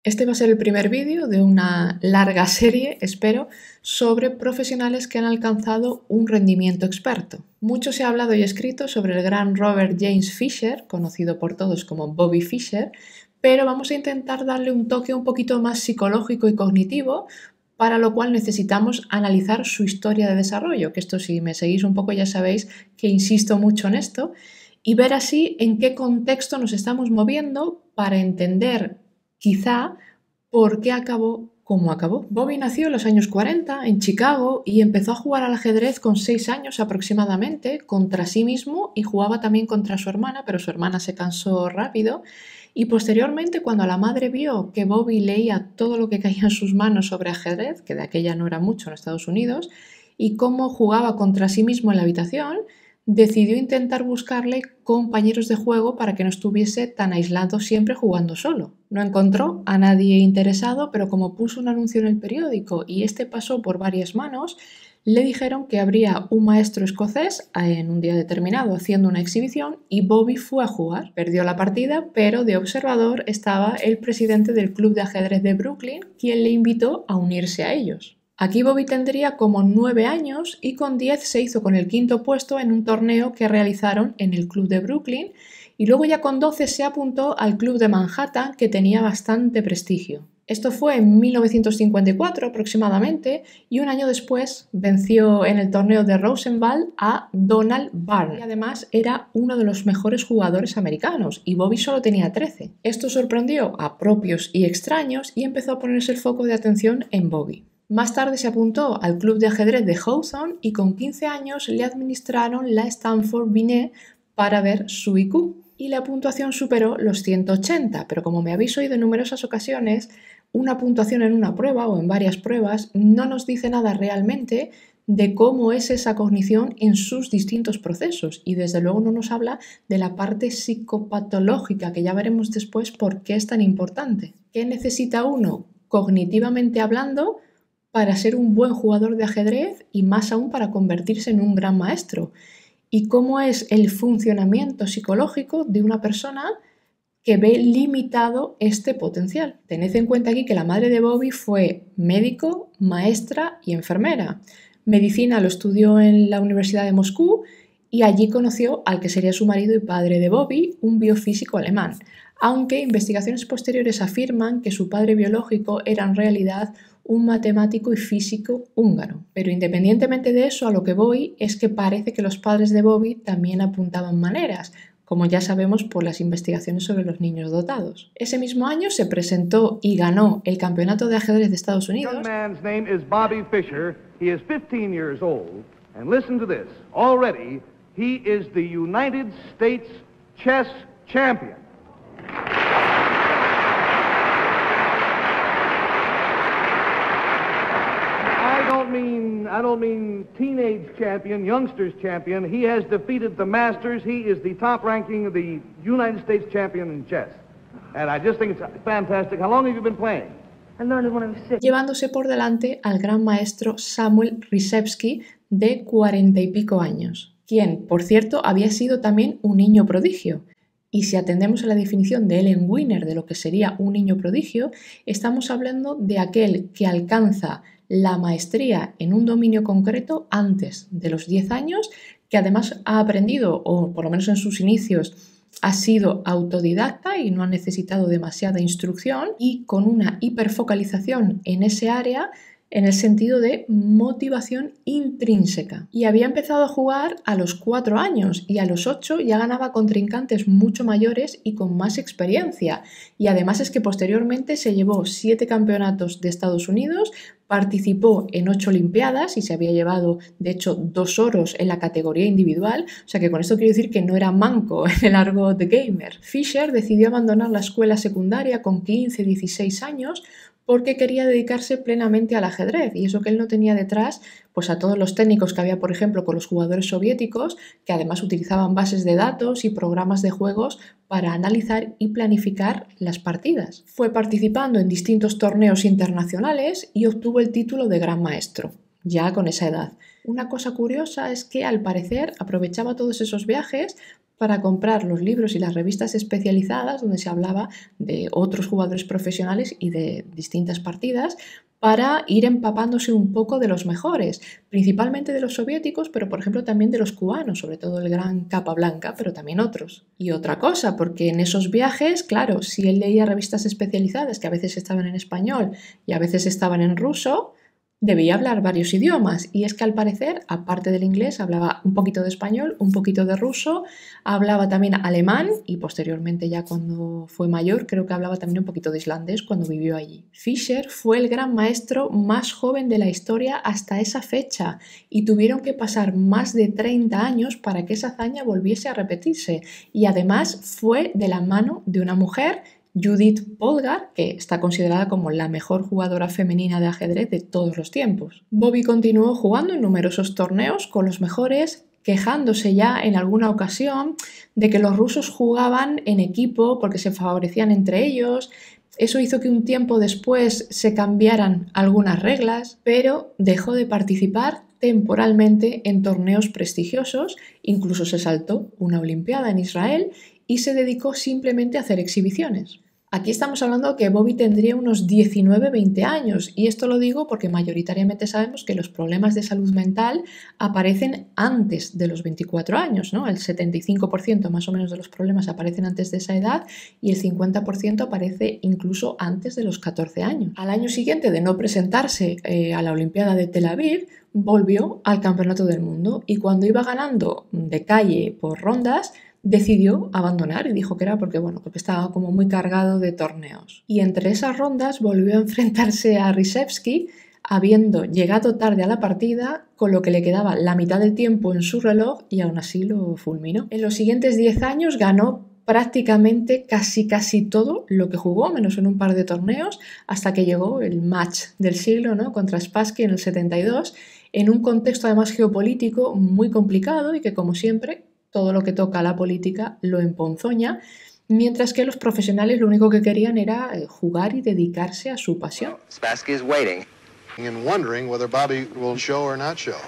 Este va a ser el primer vídeo de una larga serie, espero, sobre profesionales que han alcanzado un rendimiento experto. Mucho se ha hablado y escrito sobre el gran Robert James Fisher, conocido por todos como Bobby Fischer, pero vamos a intentar darle un toque un poquito más psicológico y cognitivo, para lo cual necesitamos analizar su historia de desarrollo, que esto si me seguís un poco ya sabéis que insisto mucho en esto, y ver así en qué contexto nos estamos moviendo para entender quizá por qué acabó como acabó. Bobby nació en los años 40 en Chicago y empezó a jugar al ajedrez con 6 años aproximadamente contra sí mismo, y jugaba también contra su hermana, pero su hermana se cansó rápido. Y posteriormente, cuando la madre vio que Bobby leía todo lo que caía en sus manos sobre ajedrez, que de aquella no era mucho en Estados Unidos, y cómo jugaba contra sí mismo en la habitación, decidió intentar buscarle compañeros de juego para que no estuviese tan aislado siempre jugando solo. No encontró a nadie interesado, pero como puso un anuncio en el periódico y este pasó por varias manos, le dijeron que habría un maestro escocés en un día determinado haciendo una exhibición, y Bobby fue a jugar. Perdió la partida, pero de observador estaba el presidente del club de ajedrez de Brooklyn, quien le invitó a unirse a ellos. Aquí Bobby tendría como 9 años y con 10 se hizo con el quinto puesto en un torneo que realizaron en el club de Brooklyn, y luego ya con 12 se apuntó al club de Manhattan, que tenía bastante prestigio. Esto fue en 1954 aproximadamente, y un año después venció en el torneo de Rosenwald a Donald Byrne, y además era uno de los mejores jugadores americanos, y Bobby solo tenía 13. Esto sorprendió a propios y extraños y empezó a ponerse el foco de atención en Bobby. Más tarde se apuntó al club de ajedrez de Hawthorne y con 15 años le administraron la Stanford Binet para ver su IQ. Y la puntuación superó los 180, pero como me habéis oído en numerosas ocasiones, una puntuación en una prueba o en varias pruebas no nos dice nada realmente de cómo es esa cognición en sus distintos procesos, y desde luego no nos habla de la parte psicopatológica, que ya veremos después por qué es tan importante. ¿Qué necesita uno cognitivamente hablando para ser un buen jugador de ajedrez y más aún para convertirse en un gran maestro? ¿Y cómo es el funcionamiento psicológico de una persona que ve limitado este potencial? Tened en cuenta aquí que la madre de Bobby fue médico, maestra y enfermera. Medicina lo estudió en la Universidad de Moscú y allí conoció al que sería su marido y padre de Bobby, un biofísico alemán, aunque investigaciones posteriores afirman que su padre biológico era en realidad un matemático y físico húngaro. Pero independientemente de eso, a lo que voy es que parece que los padres de Bobby también apuntaban maneras, como ya sabemos por las investigaciones sobre los niños dotados. Ese mismo año se presentó y ganó el campeonato de ajedrez de Estados Unidos. The young man's name is Bobby Fischer. He is 15 years old. And listen to this. Already, he is the United States chess champion. I don't mean teenage champion, youngsters champion. He has defeated the masters. He is the top ranking of the United States champion in chess. And I just think it's fantastic. How long have you been playing? I learned it when I was 6. Llevándose por delante al gran maestro Samuel Rysevsky, de 40 y pico años, quien, por cierto, había sido también un niño prodigio. Y si atendemos a la definición de Ellen Wiener de lo que sería un niño prodigio, estamos hablando de aquel que alcanza la maestría en un dominio concreto antes de los 10 años, que además ha aprendido, o por lo menos en sus inicios, ha sido autodidacta y no ha necesitado demasiada instrucción, y con una hiperfocalización en ese área en el sentido de motivación intrínseca. Y había empezado a jugar a los 4 años y a los 8 ya ganaba contrincantes mucho mayores y con más experiencia. Y además es que posteriormente se llevó 7 campeonatos de Estados Unidos, participó en 8 olimpiadas y se había llevado, de hecho, 2 oros en la categoría individual, o sea que con esto quiero decir que no era manco en el argot de gamer. Fischer decidió abandonar la escuela secundaria con 15-16 años porque quería dedicarse plenamente al ajedrez, y eso que él no tenía detrás pues a todos los técnicos que había, por ejemplo, con los jugadores soviéticos, que además utilizaban bases de datos y programas de juegos para analizar y planificar las partidas. Fue participando en distintos torneos internacionales y obtuvo el título de gran maestro, ya con esa edad. Una cosa curiosa es que al parecer aprovechaba todos esos viajes para comprar los libros y las revistas especializadas donde se hablaba de otros jugadores profesionales y de distintas partidas, para ir empapándose un poco de los mejores, principalmente de los soviéticos, pero por ejemplo también de los cubanos, sobre todo el gran Capablanca, pero también otros. Y otra cosa, porque en esos viajes, claro, si él leía revistas especializadas que a veces estaban en español y a veces estaban en ruso, debía hablar varios idiomas, y es que al parecer, aparte del inglés, hablaba un poquito de español, un poquito de ruso, hablaba también alemán y posteriormente ya cuando fue mayor creo que hablaba también un poquito de islandés cuando vivió allí. Fischer fue el gran maestro más joven de la historia hasta esa fecha y tuvieron que pasar más de 30 años para que esa hazaña volviese a repetirse, y además fue de la mano de una mujer, Judith Polgar, que está considerada como la mejor jugadora femenina de ajedrez de todos los tiempos. Bobby continuó jugando en numerosos torneos con los mejores, quejándose ya en alguna ocasión de que los rusos jugaban en equipo porque se favorecían entre ellos. Eso hizo que un tiempo después se cambiaran algunas reglas, pero dejó de participar temporalmente en torneos prestigiosos, incluso se saltó una Olimpiada en Israel y se dedicó simplemente a hacer exhibiciones. Aquí estamos hablando que Bobby tendría unos 19-20 años, y esto lo digo porque mayoritariamente sabemos que los problemas de salud mental aparecen antes de los 24 años, ¿no? El 75% más o menos de los problemas aparecen antes de esa edad y el 50% aparece incluso antes de los 14 años. Al año siguiente de no presentarse a la Olimpiada de Tel Aviv, volvió al Campeonato del Mundo, y cuando iba ganando de calle por rondas, decidió abandonar y dijo que era porque estaba como muy cargado de torneos. Y entre esas rondas volvió a enfrentarse a Rysevsky, habiendo llegado tarde a la partida, con lo que le quedaba la mitad del tiempo en su reloj, y aún así lo fulminó. En los siguientes 10 años ganó prácticamente casi todo lo que jugó, menos en un par de torneos, hasta que llegó el match del siglo, ¿no?, contra Spassky en el 72, en un contexto además geopolítico muy complicado y que, como siempre, todo lo que toca a la política lo emponzoña, mientras que los profesionales lo único que querían era jugar y dedicarse a su pasión. Spassky is waiting and wondering whether Bobby will show or not show.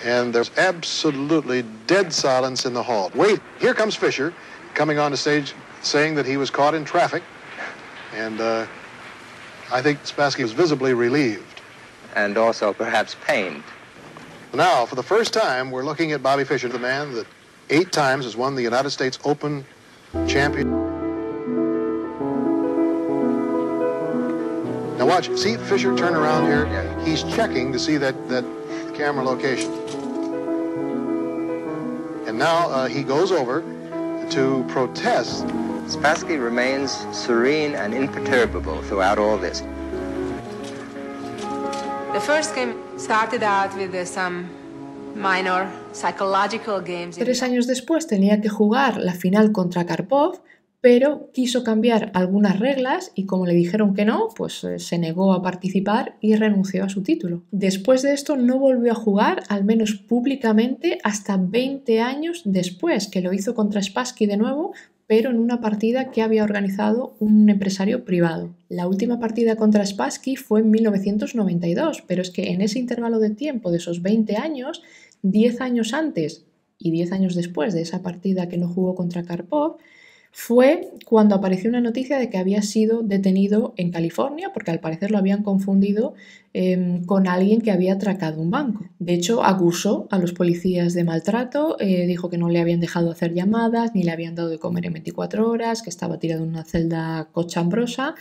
And there's absolutely dead silence in the hall. Wait, here comes Fischer coming on the stage saying that he was caught in traffic. And I think Spassky was visibly relieved. And also perhaps pained. Now, for the first time, we're looking at Bobby Fischer, the man that 8 times has won the United States Open champion. Now watch, see Fischer turn around here? Yeah. He's checking to see that camera location. And now he goes over to protest. Spassky remains serene and imperturbable throughout all this. The first game started out with some minor psychological games. 3 años después tenía que jugar la final contra Karpov, pero quiso cambiar algunas reglas y como le dijeron que no, pues se negó a participar y renunció a su título. Después de esto no volvió a jugar, al menos públicamente, hasta 20 años después, que lo hizo contra Spassky de nuevo, pero en una partida que había organizado un empresario privado. La última partida contra Spassky fue en 1992, pero es que en ese intervalo de tiempo de esos 20 años, 10 años antes y 10 años después de esa partida que no jugó contra Karpov, fue cuando apareció una noticia de que había sido detenido en California, porque al parecer lo habían confundido con alguien que había atracado un banco. De hecho, acusó a los policías de maltrato, dijo que no le habían dejado hacer llamadas, ni le habían dado de comer en 24 horas, que estaba tirado en una celda cochambrosa.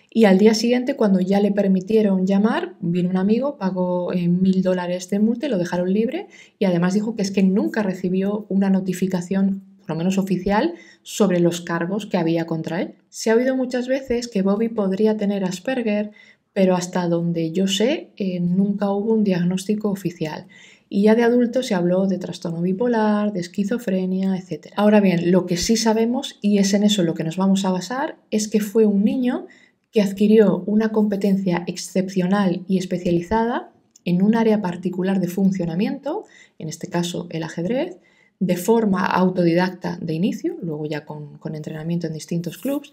Y al día siguiente, cuando ya le permitieron llamar, vino un amigo, pagó $1.000 de multa y lo dejaron libre, y además dijo que es que nunca recibió una notificación, por lo menos oficial, sobre los cargos que había contra él. Se ha oído muchas veces que Bobby podría tener Asperger, pero hasta donde yo sé, nunca hubo un diagnóstico oficial. Y ya de adulto se habló de trastorno bipolar, de esquizofrenia, etc. Ahora bien, lo que sí sabemos, y es en eso lo que nos vamos a basar, es que fue un niño que adquirió una competencia excepcional y especializada en un área particular de funcionamiento, en este caso el ajedrez, de forma autodidacta de inicio, luego ya con entrenamiento en distintos clubs,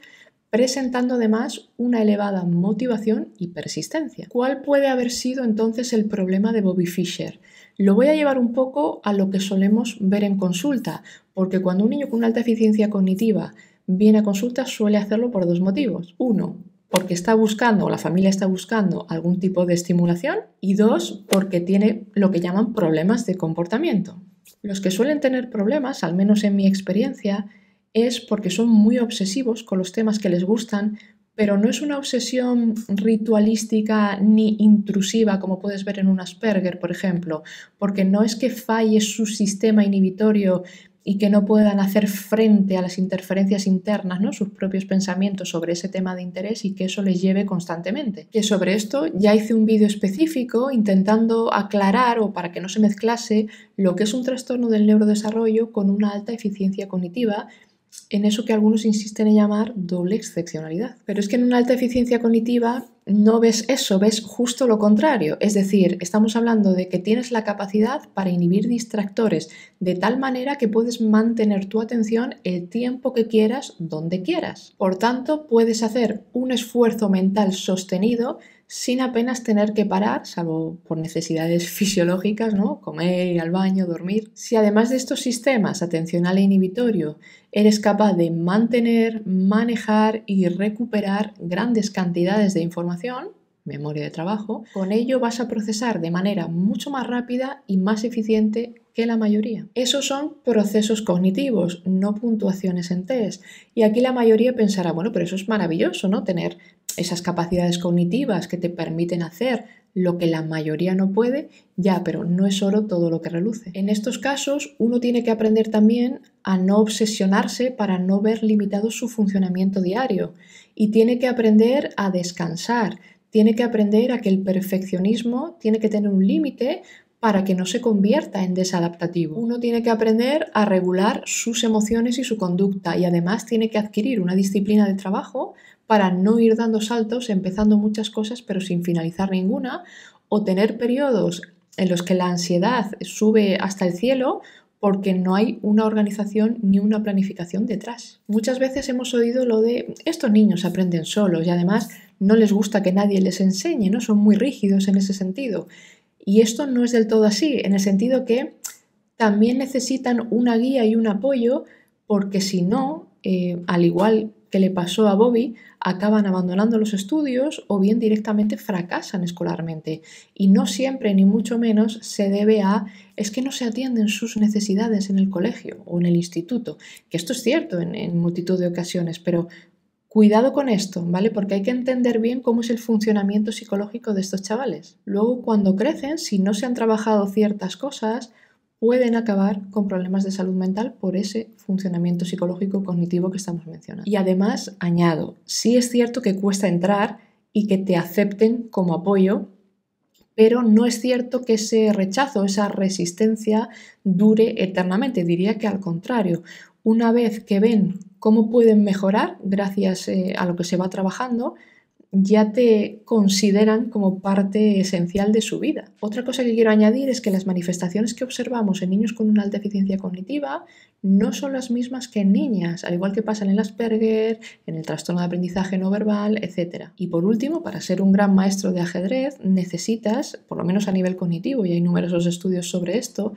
presentando además una elevada motivación y persistencia. ¿Cuál puede haber sido entonces el problema de Bobby Fischer? Lo voy a llevar un poco a lo que solemos ver en consulta, porque cuando un niño con una alta eficiencia cognitiva viene a consulta suele hacerlo por 2 motivos. 1, porque está buscando o la familia está buscando algún tipo de estimulación, y 2, porque tiene lo que llaman problemas de comportamiento. Los que suelen tener problemas, al menos en mi experiencia, es porque son muy obsesivos con los temas que les gustan, pero no es una obsesión ritualística ni intrusiva como puedes ver en un Asperger, por ejemplo, porque no es que falle su sistema inhibitorio y que no puedan hacer frente a las interferencias internas, ¿no? Sus propios pensamientos sobre ese tema de interés y que eso les lleve constantemente. Que sobre esto ya hice un vídeo específico intentando aclarar o para que no se mezclase lo que es un trastorno del neurodesarrollo con una alta eficiencia cognitiva, en eso que algunos insisten en llamar doble excepcionalidad. Pero es que en una alta eficiencia cognitiva no ves eso, ves justo lo contrario. Es decir, estamos hablando de que tienes la capacidad para inhibir distractores de tal manera que puedes mantener tu atención el tiempo que quieras, donde quieras. Por tanto, puedes hacer un esfuerzo mental sostenido sin apenas tener que parar, salvo por necesidades fisiológicas, ¿no? Comer, ir al baño, dormir. Si además de estos sistemas atencional e inhibitorio eres capaz de mantener, manejar y recuperar grandes cantidades de información, memoria de trabajo, con ello vas a procesar de manera mucho más rápida y más eficiente que la mayoría. Esos son procesos cognitivos, no puntuaciones en test. Y aquí la mayoría pensará, bueno, pero eso es maravilloso, ¿no? Tener esas capacidades cognitivas que te permiten hacer lo que la mayoría no puede, ya, pero no es oro todo lo que reluce. En estos casos, uno tiene que aprender también a no obsesionarse para no ver limitado su funcionamiento diario y tiene que aprender a descansar, tiene que aprender a que el perfeccionismo tiene que tener un límite para que no se convierta en desadaptativo. Uno tiene que aprender a regular sus emociones y su conducta y además tiene que adquirir una disciplina de trabajo para no ir dando saltos, empezando muchas cosas pero sin finalizar ninguna, o tener periodos en los que la ansiedad sube hasta el cielo porque no hay una organización ni una planificación detrás. Muchas veces hemos oído lo de estos niños aprenden solos y además no les gusta que nadie les enseñe, ¿no? Son muy rígidos en ese sentido. Y esto no es del todo así, en el sentido que también necesitan una guía y un apoyo porque si no, al igual que le pasó a Bobby, acaban abandonando los estudios o bien directamente fracasan escolarmente. Y no siempre, ni mucho menos, se debe a es que no se atienden sus necesidades en el colegio o en el instituto, que esto es cierto en multitud de ocasiones, pero cuidado con esto, ¿vale? Porque hay que entender bien cómo es el funcionamiento psicológico de estos chavales. Luego, cuando crecen, si no se han trabajado ciertas cosas, pueden acabar con problemas de salud mental por ese funcionamiento psicológico cognitivo que estamos mencionando. Y además, añado, sí es cierto que cuesta entrar y que te acepten como apoyo, pero no es cierto que ese rechazo, esa resistencia dure eternamente. Diría que al contrario, una vez que ven cómo pueden mejorar gracias a lo que se va trabajando, ya te consideran como parte esencial de su vida. Otra cosa que quiero añadir es que las manifestaciones que observamos en niños con una alta eficiencia cognitiva no son las mismas que en niñas, al igual que pasa en el Asperger, en el trastorno de aprendizaje no verbal, etc. Y por último, para ser un gran maestro de ajedrez necesitas, por lo menos a nivel cognitivo, y hay numerosos estudios sobre esto,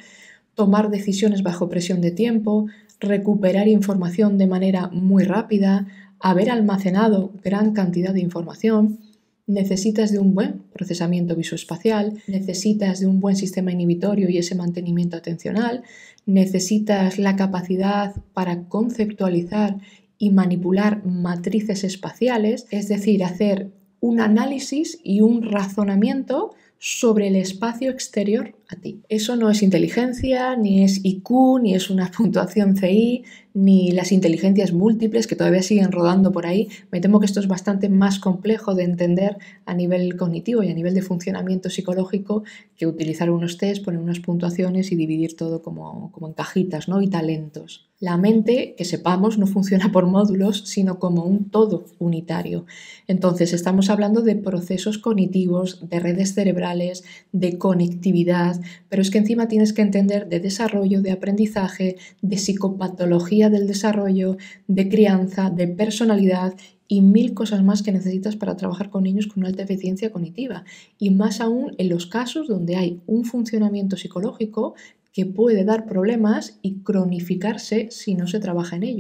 tomar decisiones bajo presión de tiempo, recuperar información de manera muy rápida, haber almacenado gran cantidad de información, necesitas de un buen procesamiento visoespacial, necesitas de un buen sistema inhibitorio y ese mantenimiento atencional, necesitas la capacidad para conceptualizar y manipular matrices espaciales, es decir, hacer un análisis y un razonamiento sobre el espacio exterior a ti. Eso no es inteligencia, ni es IQ, ni es una puntuación CI, ni las inteligencias múltiples que todavía siguen rodando por ahí. Me temo que esto es bastante más complejo de entender a nivel cognitivo y a nivel de funcionamiento psicológico que utilizar unos test, poner unas puntuaciones y dividir todo como en cajitas, ¿no? Y talentos. La mente, que sepamos, no funciona por módulos, sino como un todo unitario. Entonces, estamos hablando de procesos cognitivos, de redes cerebrales, de conectividad, pero es que encima tienes que entender de desarrollo, de aprendizaje, de psicopatología del desarrollo, de crianza, de personalidad y 1000 cosas más que necesitas para trabajar con niños con alta deficiencia cognitiva, y más aún en los casos donde hay un funcionamiento psicológico que puede dar problemas y cronificarse si no se trabaja en ello.